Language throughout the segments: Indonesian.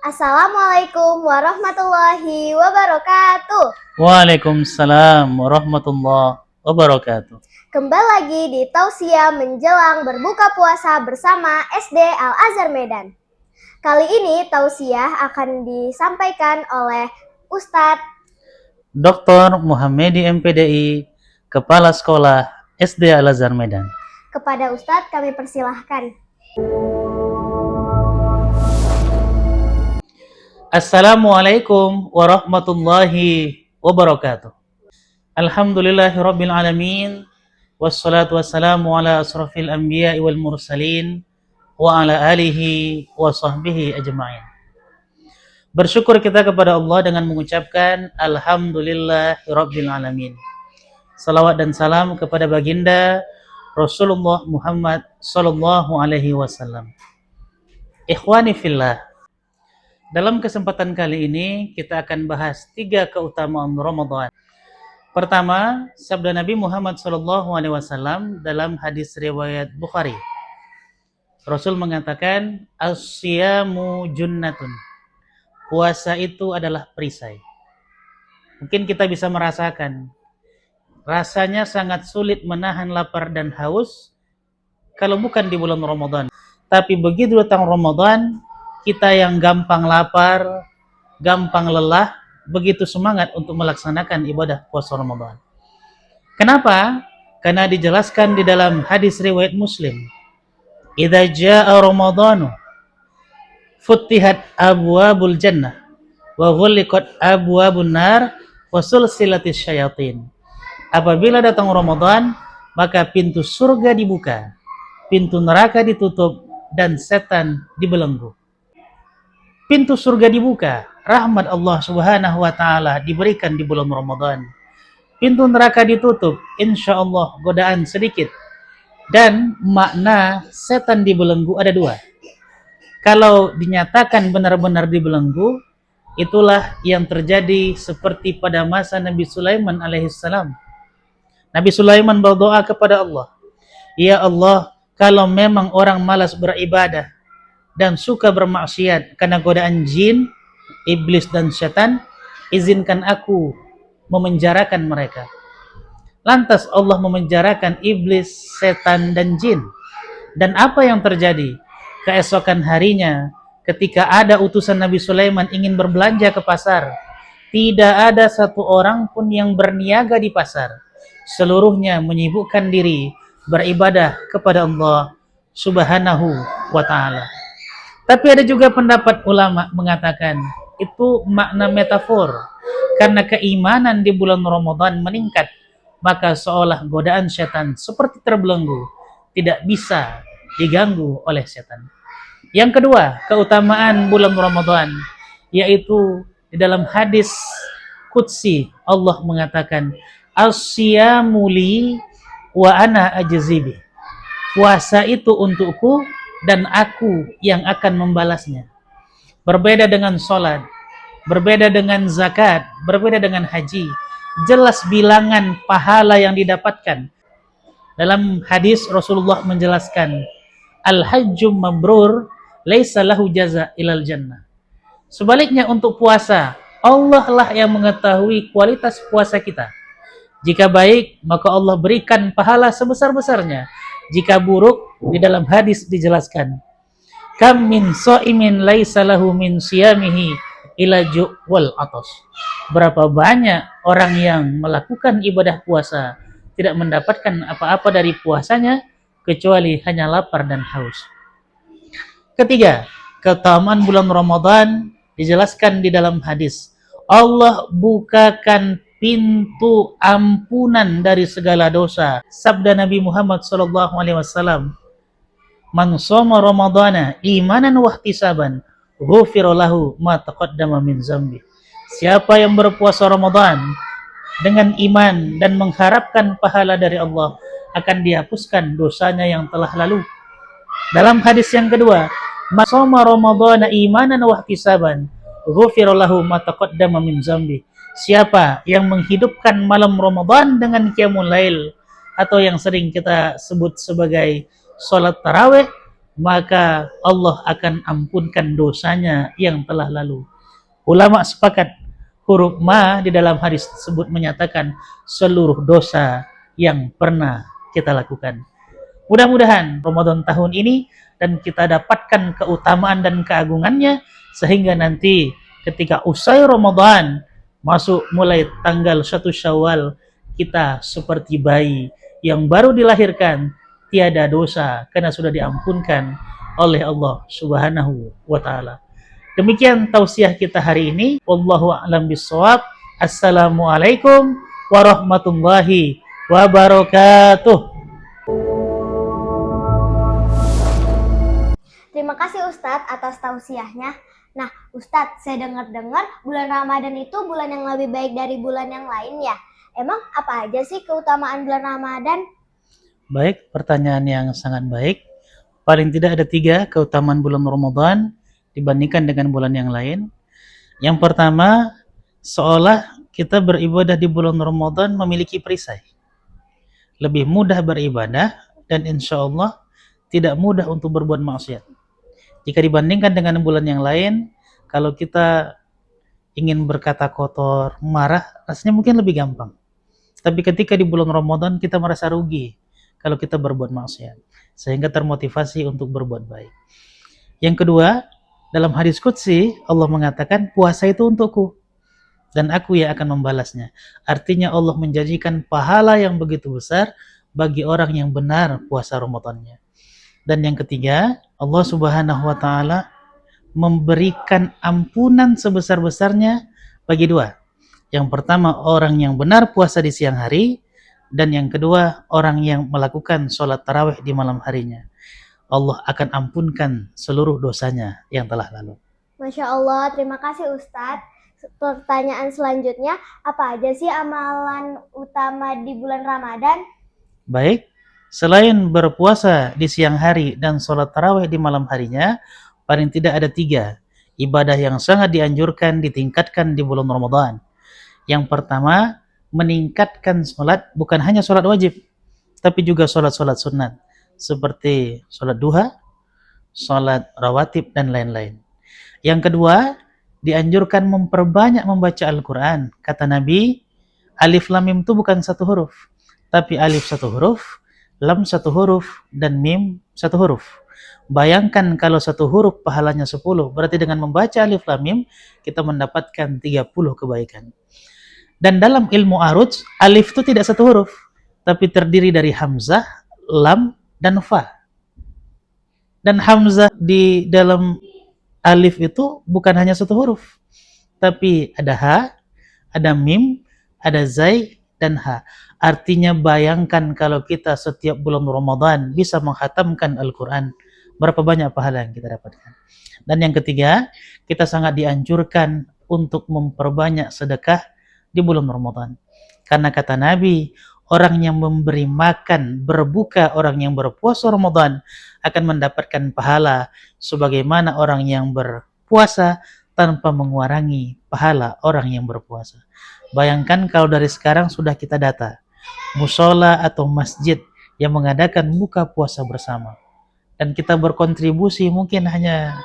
Assalamualaikum warahmatullahi wabarakatuh. Waalaikumsalam warahmatullahi wabarakatuh. Kembali lagi di Tausiah menjelang berbuka puasa bersama SD Al-Azhar Medan. Kali ini tausiah akan disampaikan oleh Ustadz Dr. Muhammadi MPDI, Kepala Sekolah SD Al-Azhar Medan. Kepada Ustadz kami persilahkan. Assalamualaikum warahmatullahi wabarakatuh. Alhamdulillahirabbil alamin, wassalatu wassalamu ala asrafil anbiya'i wal mursalin wa ala alihi wa sahbihi ajma'in. Bersyukur kita kepada Allah dengan mengucapkan alhamdulillahirabbil alamin. Salawat dan salam kepada baginda Rasulullah Muhammad sallallahu alaihi wasallam. Ikhwani fillah. Dalam kesempatan kali ini kita akan bahas 3 keutamaan Ramadan. Pertama, sabda Nabi Muhammad sallallahu alaihi wasallam dalam hadis riwayat Bukhari. Rasul mengatakan, "As-siyamu junnatun." Puasa itu adalah perisai. Mungkin kita bisa merasakan rasanya sangat sulit menahan lapar dan haus kalau bukan di bulan Ramadan. Tapi begitu datang Ramadan, kita yang gampang lapar, gampang lelah, begitu semangat untuk melaksanakan ibadah puasa Ramadan. Kenapa? Karena dijelaskan di dalam hadis riwayat Muslim. Idza jaa Ramadhanu futtihat abwabul jannah wa ghulliqat abwabun nar wa sulsilatis syayatin. Apabila datang Ramadan, maka pintu surga dibuka, pintu neraka ditutup, dan setan dibelenggu. Pintu surga dibuka, rahmat Allah Subhanahu wa taala diberikan di bulan Ramadan. Pintu neraka ditutup, insya Allah godaan sedikit. Dan makna setan dibelenggu ada 2. Kalau dinyatakan benar-benar dibelenggu, itulah yang terjadi seperti pada masa Nabi Sulaiman alaihissalam. Nabi Sulaiman berdoa kepada Allah, "Ya Allah, kalau memang orang malas beribadah dan suka bermaksiat karena godaan jin, iblis dan setan, izinkan aku memenjarakan mereka." Lantas Allah memenjarakan iblis, setan dan jin. Dan apa yang terjadi? Keesokan harinya, ketika ada utusan Nabi Sulaiman ingin berbelanja ke pasar, tidak ada satu orang pun yang berniaga di pasar. Seluruhnya menyibukkan diri beribadah kepada Allah Subhanahu wa ta'ala. Tapi ada juga pendapat ulama mengatakan itu makna metafor. Karena keimanan di bulan Ramadan meningkat, maka seolah godaan setan seperti terbelenggu, tidak bisa diganggu oleh setan. Yang kedua, keutamaan bulan Ramadan, yaitu di dalam hadis qudsi Allah mengatakan, "As-siyamu li wa ana ajzibi." Puasa itu untukku dan aku yang akan membalasnya. Berbeda dengan sholat, berbeda dengan zakat, berbeda dengan haji. Jelas bilangan pahala yang didapatkan. Dalam hadis Rasulullah menjelaskan, "Al-hajjum mabrur laisa lahu jaza ilal jannah." Sebaliknya untuk puasa, Allah lah yang mengetahui kualitas puasa kita. Jika baik, maka Allah berikan pahala sebesar-besarnya. Jika buruk, di dalam hadis dijelaskan, "Kam min shaimin laisa lahu min siyamihi ila ju' wal atas." Berapa banyak orang yang melakukan ibadah puasa tidak mendapatkan apa-apa dari puasanya kecuali hanya lapar dan haus. Ketiga, keutamaan bulan Ramadan dijelaskan di dalam hadis. Allah bukakan pintu ampunan dari segala dosa. Sabda Nabi Muhammad sallallahu alaihi wasallam, "Man shoma ramadhana imanan wa ihtisaban, ghufira lahu ma taqaddama min dzambi." Siapa yang berpuasa Ramadan dengan iman dan mengharapkan pahala dari Allah, akan dihapuskan dosanya yang telah lalu. Dalam hadis yang kedua, "Man shoma ramadhana imanan wa ihtisaban, ghufira lahu ma taqaddama min dzambi." Siapa yang menghidupkan malam Ramadan dengan qiyamul lail atau yang sering kita sebut sebagai salat tarawih, maka Allah akan ampunkan dosanya yang telah lalu. Ulama sepakat, huruf ma di dalam hadis tersebut menyatakan seluruh dosa yang pernah kita lakukan. Mudah-mudahan Ramadan tahun ini dan kita dapatkan keutamaan dan keagungannya, sehingga nanti ketika usai Ramadan masuk mulai tanggal 1 Syawal, kita seperti bayi yang baru dilahirkan, tiada dosa karena sudah diampunkan oleh Allah Subhanahu wa taala. Demikian tausiah kita hari ini. Wallahu a'lam bishawab. Assalamualaikum warahmatullahi wabarakatuh. Terima kasih Ustadz atas tausiahnya. Nah, Ustadz, saya dengar-dengar bulan Ramadan itu bulan yang lebih baik dari bulan yang lain ya. Emang apa aja sih keutamaan bulan Ramadan? Baik, pertanyaan yang sangat baik. Paling tidak ada 3 keutamaan bulan Ramadan dibandingkan dengan bulan yang lain. Yang pertama, seolah kita beribadah di bulan Ramadan memiliki perisai. Lebih mudah beribadah dan insya Allah tidak mudah untuk berbuat maksiat. Jika dibandingkan dengan bulan yang lain, kalau kita ingin berkata kotor, marah, rasanya mungkin lebih gampang. Tapi ketika di bulan Ramadan kita merasa rugi kalau kita berbuat maksiat, sehingga termotivasi untuk berbuat baik. Yang kedua, dalam hadis qudsi Allah mengatakan puasa itu untukku dan aku yang akan membalasnya. Artinya Allah menjanjikan pahala yang begitu besar bagi orang yang benar puasa Ramadannya. Dan yang ketiga, Allah Subhanahu wa taala memberikan ampunan sebesar-besarnya bagi 2. Yang pertama, orang yang benar puasa di siang hari, dan yang kedua, orang yang melakukan sholat tarawih di malam harinya. Allah akan ampunkan seluruh dosanya yang telah lalu. Masya Allah, terima kasih Ustadz. Pertanyaan selanjutnya, apa aja sih amalan utama di bulan Ramadan? Baik, selain berpuasa di siang hari dan sholat tarawih di malam harinya, paling tidak ada 3 ibadah yang sangat dianjurkan ditingkatkan di bulan Ramadan. Yang pertama, meningkatkan sholat, bukan hanya sholat wajib, tapi juga sholat-sholat sunat, seperti sholat duha, sholat rawatib, dan lain-lain. Yang kedua, dianjurkan memperbanyak membaca Al-Quran. Kata Nabi, alif lam mim itu bukan 1 huruf, tapi alif 1 huruf, lam 1 huruf, dan mim 1 huruf. Bayangkan kalau 1 huruf pahalanya 10, berarti dengan membaca alif lam mim, kita mendapatkan 30 kebaikan. Dan dalam ilmu aruj, alif itu tidak 1 huruf, tapi terdiri dari hamzah, lam, dan fa. Dan hamzah di dalam alif itu bukan hanya 1 huruf, tapi ada ha, ada mim, ada zai, dan ha. Artinya bayangkan kalau kita setiap bulan Ramadan bisa menghatamkan Al-Quran, berapa banyak pahala yang kita dapatkan. Dan yang ketiga, kita sangat dianjurkan untuk memperbanyak sedekah di bulan Ramadan. Karena kata Nabi, orang yang memberi makan berbuka orang yang berpuasa Ramadan akan mendapatkan pahala sebagaimana orang yang berpuasa tanpa mengurangi pahala orang yang berpuasa. Bayangkan kalau dari sekarang sudah kita data musola atau masjid yang mengadakan buka puasa bersama, dan kita berkontribusi mungkin hanya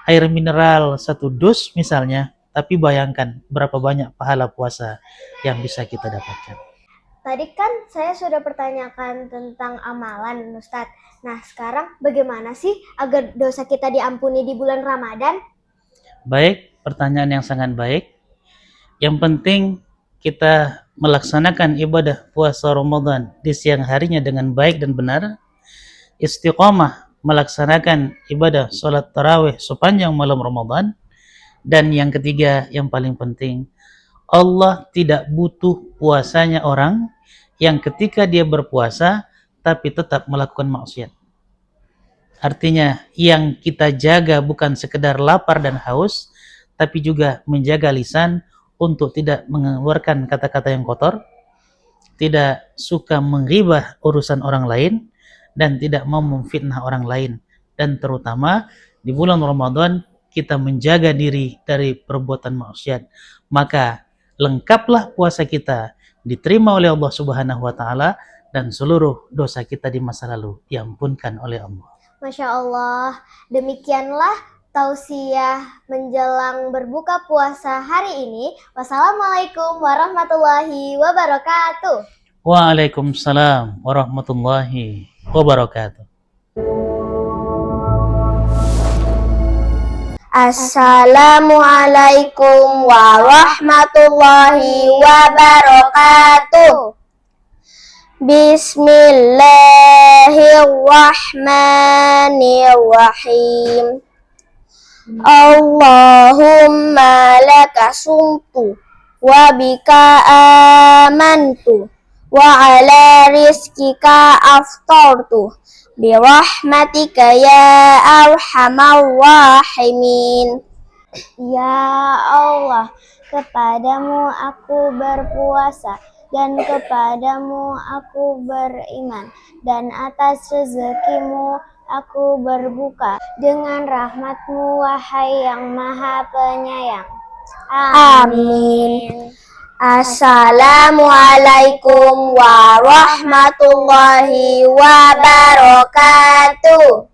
air mineral 1 dus misalnya, tapi bayangkan berapa banyak pahala puasa yang bisa kita dapatkan. Tadi kan saya sudah pertanyakan tentang amalan Ustadz. Nah, sekarang bagaimana sih agar dosa kita diampuni di bulan Ramadan? Baik, pertanyaan yang sangat baik. Yang penting kita melaksanakan ibadah puasa Ramadan di siang harinya dengan baik dan benar. Istiqamah melaksanakan ibadah sholat tarawih sepanjang malam Ramadan. Dan yang ketiga, yang paling penting, Allah tidak butuh puasanya orang yang ketika dia berpuasa tapi tetap melakukan maksiat. Artinya yang kita jaga bukan sekedar lapar dan haus, tapi juga menjaga lisan untuk tidak mengeluarkan kata-kata yang kotor, tidak suka menggibah urusan orang lain, dan tidak mau memfitnah orang lain. Dan terutama di bulan Ramadan kita menjaga diri dari perbuatan maksiat. Maka lengkaplah puasa kita, diterima oleh Allah Subhanahu wa taala, dan seluruh dosa kita di masa lalu diampunkan oleh Allah. Masya Allah, demikianlah tausiah menjelang berbuka puasa hari ini. Wassalamualaikum warahmatullahi wabarakatuh. Waalaikumsalam warahmatullahi wabarakatuh. Assalamualaikum warahmatullahi wabarakatuh. Bismillahirrahmanirrahim. Allahumma laka sumtu wa bika amantu wa ala rizkika aftartu birahmatika ya arhamar rahimin. Ya Allah, kepadamu aku berpuasa dan kepadamu aku beriman, dan atas rezekimu aku berbuka dengan rahmatmu, wahai yang maha penyayang. Amin. Assalamualaikum warahmatullahi wabarakatuh.